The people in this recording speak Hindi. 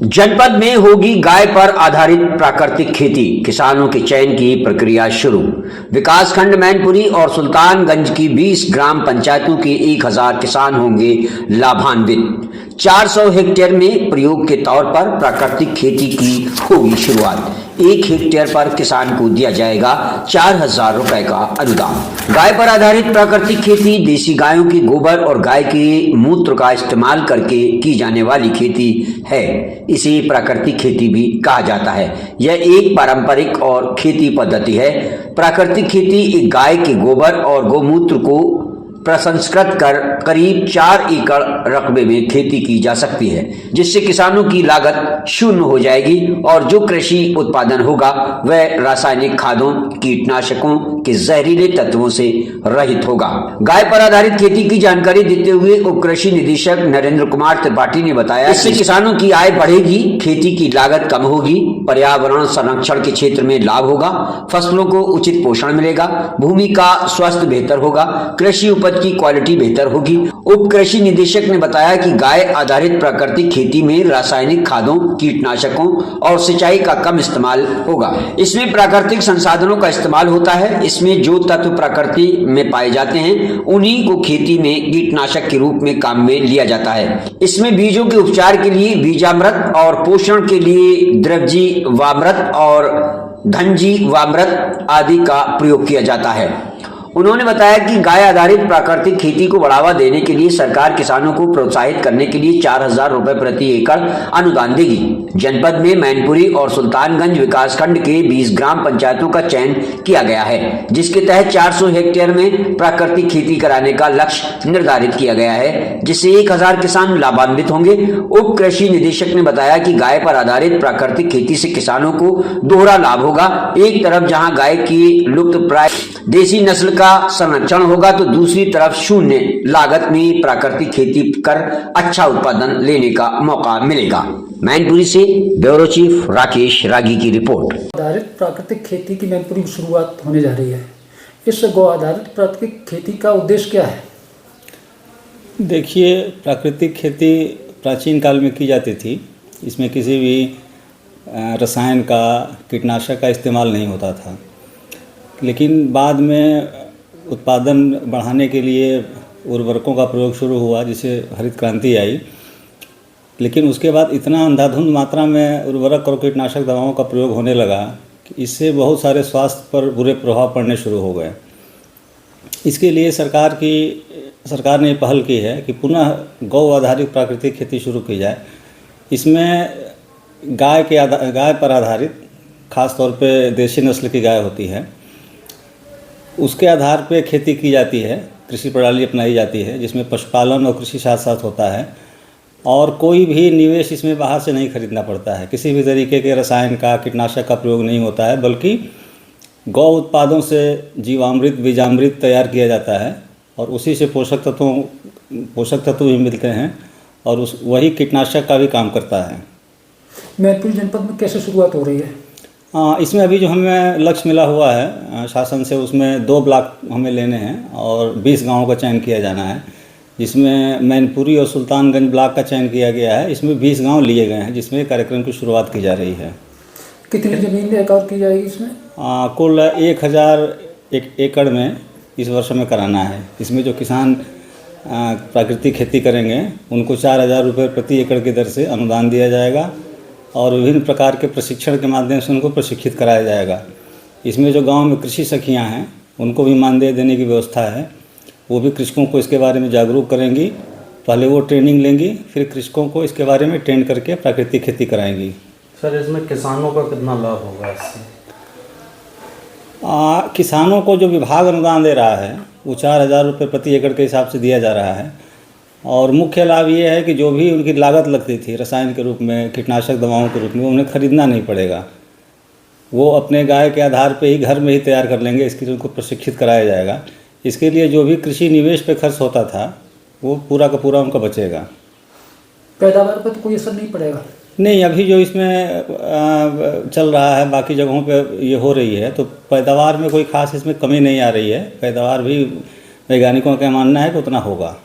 जनपद में होगी गाय पर आधारित प्राकृतिक खेती, किसानों के चयन की प्रक्रिया शुरू। विकासखंड मैनपुरी और सुल्तानगंज की 20 ग्राम पंचायतों के 1000 किसान होंगे लाभान्वित। 400 हेक्टेयर में प्रयोग के तौर पर प्राकृतिक खेती की होगी शुरुआत। 1 हेक्टेयर पर किसान को दिया जाएगा 4000 रुपए का अनुदान। गाय पर आधारित प्राकृतिक खेती देसी गायों के गोबर और गाय के मूत्र का इस्तेमाल करके की जाने वाली खेती है। इसे प्राकृतिक खेती भी कहा जाता है। यह एक पारंपरिक और खेती पद्धति है। प्राकृतिक खेती एक गाय के गोबर और गोमूत्र को प्रसंस्कृत कर करीब 4 एकड़ रकबे में खेती की जा सकती है, जिससे किसानों की लागत शून्य हो जाएगी और जो कृषि उत्पादन होगा वह रासायनिक खादों, कीटनाशकों के जहरीले तत्वों से रहित होगा। गाय पर आधारित खेती की जानकारी देते हुए उप कृषि निदेशक नरेंद्र कुमार त्रिपाठी ने बताया, इससे किसानों की आय बढ़ेगी, खेती की लागत कम होगी, पर्यावरण संरक्षण के क्षेत्र में लाभ होगा, फसलों को उचित पोषण मिलेगा, भूमि का स्वास्थ्य बेहतर होगा, कृषि उपज की क्वालिटी बेहतर होगी। उप कृषि निदेशक ने बताया कि गाय आधारित प्राकृतिक खेती में रासायनिक खादों, कीटनाशकों और सिंचाई का कम इस्तेमाल होगा। इसमें प्राकृतिक संसाधनों का इस्तेमाल होता है। इसमें जो तत्व प्रकृति में पाए जाते हैं उन्हीं को खेती में कीटनाशक के रूप में काम में लिया जाता है। इसमें बीजों के उपचार के लिए बीजामृत और पोषण के लिए द्रवजीवामृत और धनजीवामृत आदि का प्रयोग किया जाता है। उन्होंने बताया कि गाय आधारित प्राकृतिक खेती को बढ़ावा देने के लिए सरकार किसानों को प्रोत्साहित करने के लिए 4000 रुपए प्रति एकड़ अनुदान देगी। जनपद में मैनपुरी और सुल्तानगंज विकासखंड के 20 ग्राम पंचायतों का चयन किया गया है, जिसके तहत 400 हेक्टेयर में प्राकृतिक खेती कराने का लक्ष्य निर्धारित किया गया है, जिससे 1000 किसान लाभान्वित होंगे। उप कृषि निदेशक ने बताया कि गाय पर आधारित प्राकृतिक खेती से किसानों को दोहरा लाभ होगा। एक तरफ जहाँ गाय की लुप्त प्राय देसी नस्ल का संरक्षण होगा तो दूसरी तरफ शून्य लागत में प्राकृतिक खेती कर अच्छा उत्पादन लेने का मौका मिलेगा। मैनपुरी से ब्यूरो चीफ राकेश रागी की रिपोर्ट। आधारित प्राकृतिक खेती की मैनपुरी की शुरुआत होने जा रही है। इस गौ आधारित प्राकृतिक खेती का उद्देश्य क्या है? देखिए, प्राकृतिक खेती प्राचीन काल में की जाती थी। इसमें किसी भी रसायन का, कीटनाशक का इस्तेमाल नहीं होता था, लेकिन बाद में उत्पादन बढ़ाने के लिए उर्वरकों का प्रयोग शुरू हुआ, जिससे हरित क्रांति आई। लेकिन उसके बाद इतना अंधाधुंध मात्रा में उर्वरक और कीटनाशक दवाओं का प्रयोग होने लगा कि इससे बहुत सारे स्वास्थ्य पर बुरे प्रभाव पड़ने शुरू हो गए। इसके लिए सरकार ने पहल की है कि पुनः गौ आधारित प्राकृतिक खेती शुरू की जाए। इसमें गाय पर आधारित, खास तौर पे देसी नस्ल की गाय होती है, उसके आधार पे खेती की जाती है। कृषि प्रणाली अपनाई जाती है जिसमें पशुपालन और कृषि साथ साथ होता है, और कोई भी निवेश इसमें बाहर से नहीं खरीदना पड़ता है। किसी भी तरीके के रसायन का, कीटनाशक का प्रयोग नहीं होता है, बल्कि गौ उत्पादों से जीवामृत, बीजामृत तैयार किया जाता है और उसी से पोषक तत्व भी मिलते हैं और वही कीटनाशक का भी काम करता है। मैनपुरी जनपद में कैसे शुरुआत हो रही है? इसमें अभी जो हमें लक्ष्य मिला हुआ है शासन से, उसमें 2 ब्लॉक हमें लेने हैं और 20 गांवों का चयन किया जाना है, जिसमें मैनपुरी और सुल्तानगंज ब्लॉक का चयन किया गया है। इसमें 20 गांव लिए गए हैं, जिसमें कार्यक्रम की शुरुआत की जा रही है। कितनी ज़मीन में कवर की जाएगी इसमें? कुल 1000 एकड़ में इस वर्ष में कराना है। इसमें जो किसान प्राकृतिक खेती करेंगे उनको 4000 रुपये प्रति एकड़ की दर से अनुदान दिया जाएगा और विभिन्न प्रकार के प्रशिक्षण के माध्यम से उनको प्रशिक्षित कराया जाएगा। इसमें जो गांव में कृषि सखियां हैं उनको भी मानदेय देने की व्यवस्था है। वो भी कृषकों को इसके बारे में जागरूक करेंगी। पहले वो ट्रेनिंग लेंगी, फिर कृषकों को इसके बारे में ट्रेन करके प्राकृतिक खेती कराएंगी। सर, इसमें किसानों का कितना लाभ होगा इससे? किसानों को जो विभाग अनुदान दे रहा है वो 4000 रुपये प्रति एकड़ के हिसाब से दिया जा रहा है, और मुख्य लाभ ये है कि जो भी उनकी लागत लगती थी रसायन के रूप में, कीटनाशक दवाओं के रूप में, उन्हें खरीदना नहीं पड़ेगा। वो अपने गाय के आधार पे ही घर में ही तैयार कर लेंगे। इसके लिए उनको प्रशिक्षित कराया जाएगा। इसके लिए जो भी कृषि निवेश पे खर्च होता था वो पूरा का पूरा उनका बचेगा। पैदावार पर तो कोई असर नहीं पड़ेगा? नहीं, अभी जो इसमें चल रहा है, बाकी जगहों पे ये हो रही है, तो पैदावार में कोई खास इसमें कमी नहीं आ रही है। पैदावार भी वैज्ञानिकों का मानना है कि उतना होगा।